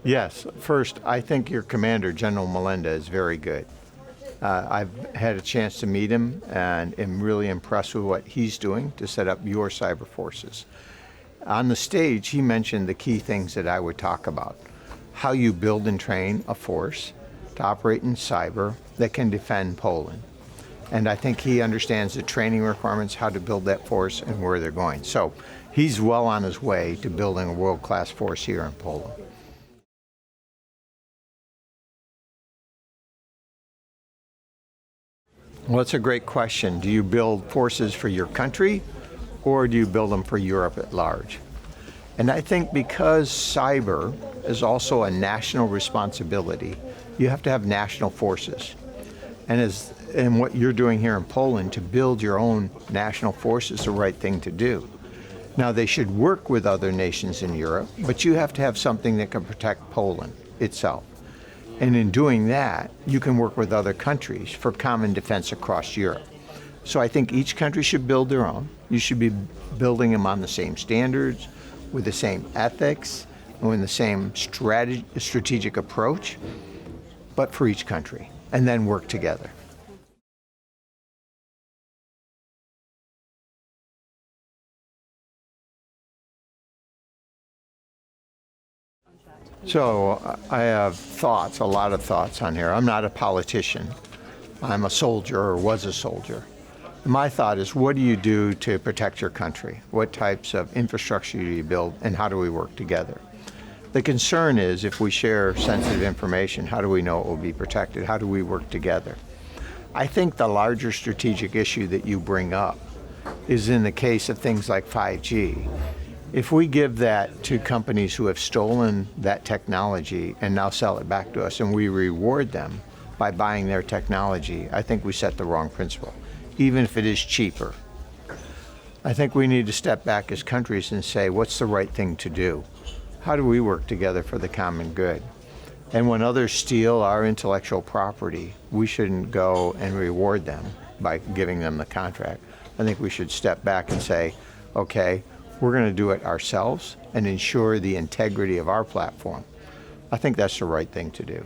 Yes, first, I think your commander, General Melenda, is very good. I've had a chance to meet him and am really impressed with what he's doing to set up your cyber forces. On the stage, he mentioned the key things that I would talk about. How you build and train a force to operate in cyber that can defend Poland. And I think he understands the training requirements, how to build that force, and where they're going. So he's well on his way to building a world-class force here in Poland. Well, that's a great question. Do you build forces for your country, or do you build them for Europe at large? And I think because cyber is also a national responsibility, you have to have national forces. And what you're doing here in Poland to build your own national force is the right thing to do. Now, they should work with other nations in Europe, but you have to have something that can protect Poland itself. And in doing that, you can work with other countries for common defense across Europe. So I think each country should build their own. You should be building them on the same standards, with the same ethics, and with the same strategic approach, but for each country, and then work together. So I have thoughts, a lot of thoughts on here. I'm not a politician. I'm a soldier, or was a soldier. My thought is, what do you do to protect your country? What types of infrastructure do you build, and how do we work together? The concern is, if we share sensitive information, how do we know it will be protected? How do we work together? I think the larger strategic issue that you bring up is in the case of things like 5G. If we give that to companies who have stolen that technology and now sell it back to us, and we reward them by buying their technology, I think we set the wrong principle, even if it is cheaper. I think we need to step back as countries and say, what's the right thing to do? How do we work together for the common good? And when others steal our intellectual property, we shouldn't go and reward them by giving them the contract. I think we should step back and say, okay, we're going to do it ourselves and ensure the integrity of our platform. I think that's the right thing to do.